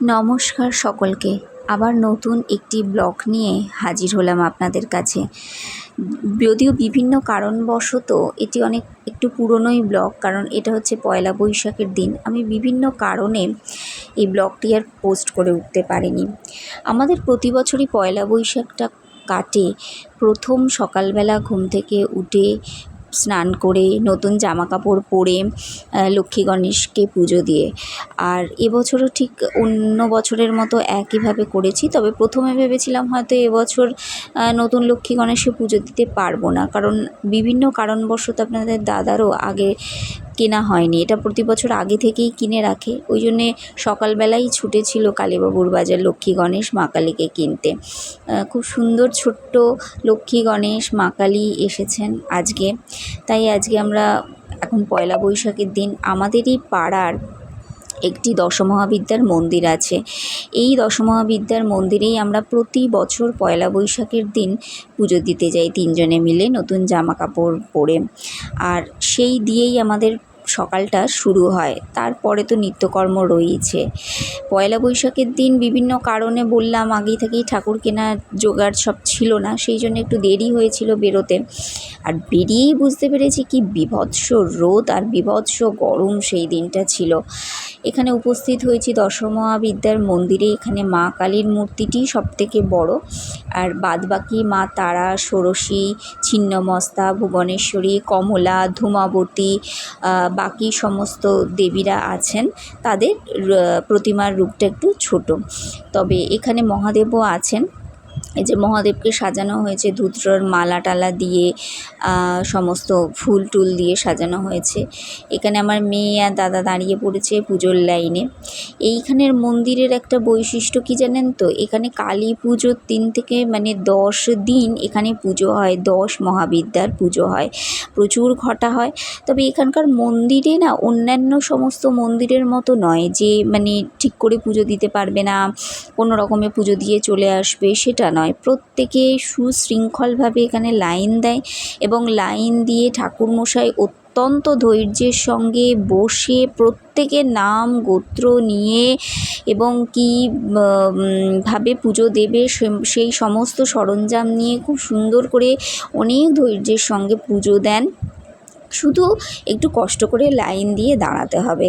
নমস্কার সকলকে। আবার নতুন একটি ব্লগ নিয়ে হাজির হলাম আপনাদের কাছে। যদিও বিভিন্ন কারণবশত এটি একটু পুরনোই ব্লগ, কারণ এটা হচ্ছে পয়লা বৈশাখের দিন। আমি বিভিন্ন কারণে এই ব্লগটি আর পোস্ট করে উঠতে পারিনি। আমাদের প্রতি বছরই পয়লা বৈশাখটা কাটে প্রথম সকালবেলা ঘুম থেকে উঠে স্নান করে নতুন জামা কাপড় পরে লক্ষ্মী গণেশকে পুজো দিয়ে। আর এবছরও ঠিক অন্য বছরের মতো একইভাবে করেছি। তবে প্রথমে ভেবেছিলাম হয়তো এবছর নতুন লক্ষ্মী গণেশে পুজো দিতে পারবো না, কারণ বিভিন্ন কারণবশত আপনাদের দাদারও আগে কেনা হয়নি। এটা প্রতি বছর আগে থেকেই কিনে রাখে, ওই জন্যে সকালবেলাই ছুটেছিল কালীবাবুর বাজার লক্ষ্মী গণেশ মা কালীকে কিনতে। খুব সুন্দর ছোট্ট লক্ষ্মী গণেশ মা কালী এসেছেন আজকে। তাই আজকে আমরা এখন পয়লা বৈশাখের দিন আমাদেরই পাড়ার একটি দশমহাবিদ্যার মন্দির আছে। এই দশমহাবিদ্যার মন্দিরেই আমরা প্রতি বছর পয়লা বৈশাখের দিন পুজো দিতে যাই তিনজনে মিলে নতুন জামা কাপড় পরে। আর সেই দিয়েই আমাদের সকালটা শুরু হয়। তারপরে তো নিত্যকর্ম রয়েছে। পয়লা বৈশাখের দিন বিভিন্ন কারণে বললাম আগেই থেকেই ঠাকুর কেনার জোগাড় সব ছিল না, সেই জন্য একটু দেরি হয়েছিল বেরোতে। আর বেরিয়েই বুঝতে পেরেছি কি বীভৎস রোদ আর বীভৎস গরম সেই দিনটা ছিল। এখানে উপস্থিত হয়েছি দশমহাবিদ্যার মন্দিরে। এখানে মা কালীর মূর্তিটি সবথেকে বড়, আর বাদবাকি মা তারা, ষোড়শী, ছিন্নমস্তা, ভুবনেশ্বরী, কমলা, ধূমাবতী, বাকি সমস্ত দেবীরা আছেন। তাদের প্রতিমার রূপটা একটু ছোট। তবে এখানে মহাদেবও আছেন। এই যে মহাদেবকে সাজানো হয়েছে ধুতরোর মালা টালা দিয়ে, সমস্ত ফুল টুল দিয়ে সাজানো হয়েছে। এখানে আমার মেয়ে আর দাদা দাঁড়িয়ে পড়েছে পুজোর লাইনে। এইখানের মন্দিরের একটা বৈশিষ্ট্য কি জানেন তো, এখানে কালী পুজোর দিন থেকে 10 দিন এখানে পুজো হয়, 10 মহাবিদ্যার পুজো হয়, প্রচুর ঘটা হয়। তবে এখানকার মন্দিরে না অন্যান্য সমস্ত মন্দিরের মতো নয় যে ঠিক করে পুজো দিতে পারবে না, কোনো রকমে পুজো দিয়ে চলে আসবে, সেটা নয়। প্রত্যেকে সুশৃঙ্খলভাবে এখানে লাইন দেয় এবং লাইন দিয়ে ঠাকুরমশাই অত্যন্ত ধৈর্যের সঙ্গে বসে প্রত্যেকের নাম গোত্র নিয়ে এবং কী ভাবে পুজো দেবে সেই সমস্ত সরঞ্জাম নিয়ে খুব সুন্দর করে অনেক ধৈর্যের সঙ্গে পুজো দেন। শুধু একটু কষ্ট করে লাইন দিয়ে দাঁড়াতে হবে।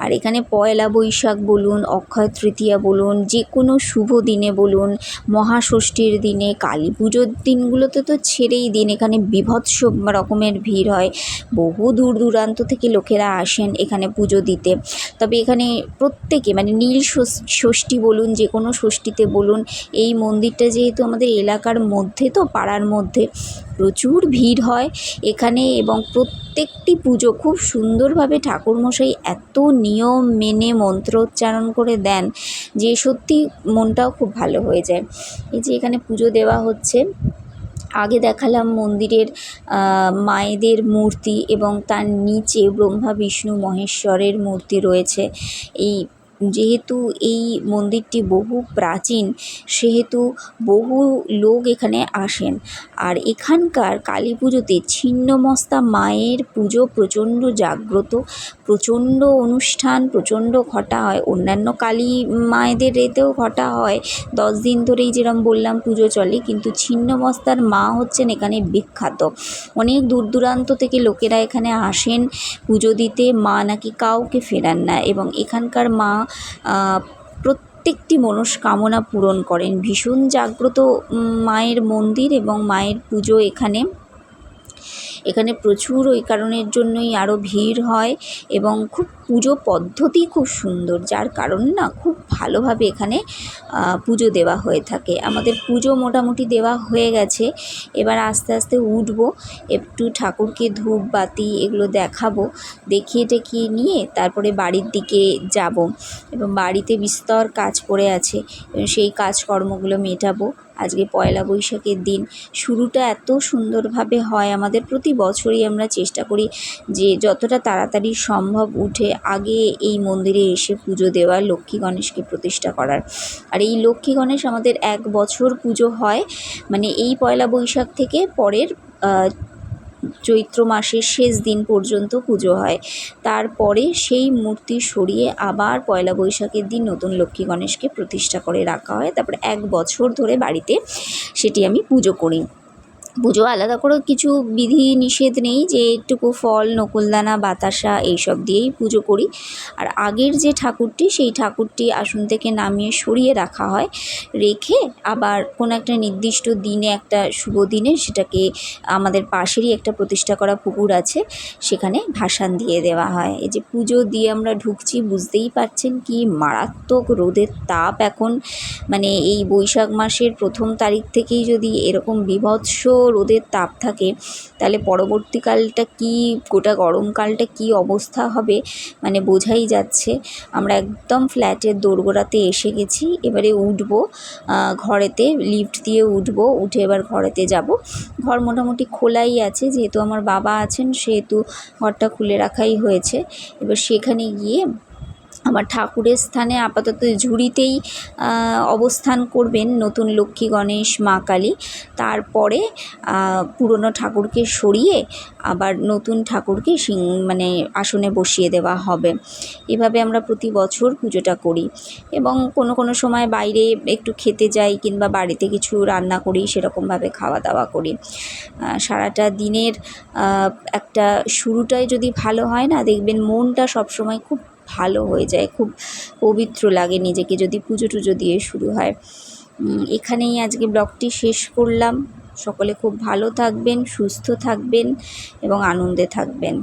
আর এখানে পয়লা বৈশাখ বলুন, অক্ষয় তৃতীয়া বলুন, যে কোনো শুভ দিনে বলুন, মহাষষ্ঠীর দিনে, কালী পুজোর দিনগুলোতে তো ছেড়েই দিন, এখানে বীভৎস রকমের ভিড় হয়। বহু দূর দূরান্ত থেকে লোকেরা আসেন এখানে পুজো দিতে। তবে এখানে প্রত্যেকে নীল ষষ্ঠী বলুন, যে কোনো ষষ্ঠীতে বলুন, এই মন্দিরটা যেহেতু আমাদের এলাকার মধ্যে, তো পাড়ার মধ্যে প্রচুর ভিড় হয় এখানে। এবং প্রত্যেকটি পুজো খুব সুন্দরভাবে ঠাকুরমশাই এত নিয়ম মেনে মন্ত্রোচ্চারণ করে দেন যে সত্যি মনটাও খুব ভালো হয়ে যায়। এই যে এখানে পুজো দেওয়া হচ্ছে, আগে দেখালাম মন্দিরের মায়েদের মূর্তি এবং তার নিচে ব্রহ্মা বিষ্ণু মহেশ্বরের মূর্তি রয়েছে। যেহেতু এই মন্দিরটি বহু প্রাচীন, সেহেতু বহু লোক এখানে আসেন। আর এখানকার কালী পুজোতে ছিন্নমস্তা মায়ের পুজো প্রচণ্ড জাগ্রত, প্রচণ্ড অনুষ্ঠান, প্রচণ্ড ঘটা হয়। অন্যান্য কালী মায়েদের এতেও ঘটা হয়, 10 দিন ধরেই যেরকম বললাম পুজো চলে, কিন্তু ছিন্নমস্তার মা হচ্ছেন এখানে বিখ্যাত। অনেক দূর দূরান্ত থেকে লোকেরা এখানে আসেন পুজো দিতে। মা নাকি কাউকে ফেরান না এবং এখানকার মা প্রত্যেকটি মনস্কামনা পূরণ করেন। ভীষণ জাগ্রত মায়ের মন্দির এবং মায়ের পুজো এখানে প্রচুর, ওই কারণের জন্যই আরও ভিড় হয়। এবং খুব পুজো পদ্ধতি খুব সুন্দর, যার কারণে না খুব ভালোভাবে এখানে পুজো দেওয়া হয়ে থাকে। আমাদের পুজো মোটামুটি দেওয়া হয়ে গেছে, এবার আস্তে আস্তে উঠবো, একটু ঠাকুরকে ধূপ বাতি এগুলো দেখাবো, দেখিয়ে টেকিয়ে নিয়ে তারপরে বাড়ির দিকে যাব। এবং বাড়িতে বিস্তর কাজ পড়ে আছে, সেই কাজকর্মগুলো মেটাবো। আজকে পয়লা বৈশাখের দিন শুরুটা এত সুন্দরভাবে হয় আমাদের। প্রতি বছরই আমরা চেষ্টা করি যে যতটা তাড়াতাড়ি সম্ভব উঠে আগে এই মন্দিরে এসে পুজো দেওয়ার, লক্ষ্মী গণেশকে প্রতিষ্ঠা করার। আর এই লক্ষ্মী গণেশ আমাদের 1 বছর পুজো হয়, এই পয়লা বৈশাখ থেকে পরের চৈত্র মাসের শেষ দিন পর্যন্ত পুজো হয়। তারপরে সেই মূর্তি সরিয়ে আবার পয়লা বৈশাখের দিন নতুন লক্ষ্মী গণেশকে প্রতিষ্ঠা করে রাখা হয়। তারপরে 1 বছর ধরে বাড়িতে সেটি আমি পুজো করি। পুজো আলাদা করেও কিছু বিধি নিষেধ নেই, যে একটুকু ফল, নকুলদানা, বাতাসা এইসব দিয়েই পুজো করি। আর আগের যে ঠাকুরটি, সেই ঠাকুরটি আসন থেকে নামিয়ে সরিয়ে রাখা হয়, রেখে আবার কোনো একটা নির্দিষ্ট দিনে, একটা শুভ দিনে সেটাকে আমাদের পাশেরই একটা প্রতিষ্ঠা করা পুকুর আছে, সেখানে ভাসান দিয়ে দেওয়া হয়। এই যে পুজো দিয়ে আমরা ঢুকছি, বুঝতেই পারছেন কি মারাত্মক রোদের তাপ এখন। মানে এই বৈশাখ মাসের 1 তারিখ থেকেই যদি এরকম বীভৎস রোদের তাপ থাকে, তাহলে পরবর্তীকালটা কি, গোটা গরমকালটা কি অবস্থা হবে মানে বোঝাই যাচ্ছে। আমরা একদম ফ্ল্যাটের দোরগোড়াতে এসে গেছি, এবারে উঠবো ঘরেতে, লিফট দিয়ে উঠবো, উঠে এবার ঘরেতে যাব। ঘর মোটামুটি খোলাই আছে, যেহেতু আমার বাবা আছেন সেহেতু ঘরটা খুলে রাখাই হয়েছে। এবার সেখানে গিয়ে আমার ঠাকুরের স্থানে আপাতত ঝুড়িতেই অবস্থান করবেন নতুন লক্ষ্মী গণেশ, মা কালী। তারপরে পুরনো ঠাকুরকে সরিয়ে আবার নতুন ঠাকুরকে মানে আসনে বসিয়ে দেওয়া হবে। এভাবে আমরা প্রতি বছর পুজোটা করি, এবং কোনো সময় বাইরে একটু খেতে যাই কিংবা বাড়িতে কিছু রান্না করি, সেরকমভাবে খাওয়া দাওয়া করি। সারাটা দিনের একটা শুরুটাই যদি ভালো হয় না, দেখবেন মনটা সবসময় খুব ভালো হয়ে যায়, খুব পবিত্র লাগে নিজেকে যদি পুজো টুজো দিয়ে শুরু হয়। এখানেই আজকে ব্লগটি শেষ করলাম। সকলে খুব ভালো থাকবেন, সুস্থ থাকবেন এবং আনন্দে থাকবেন।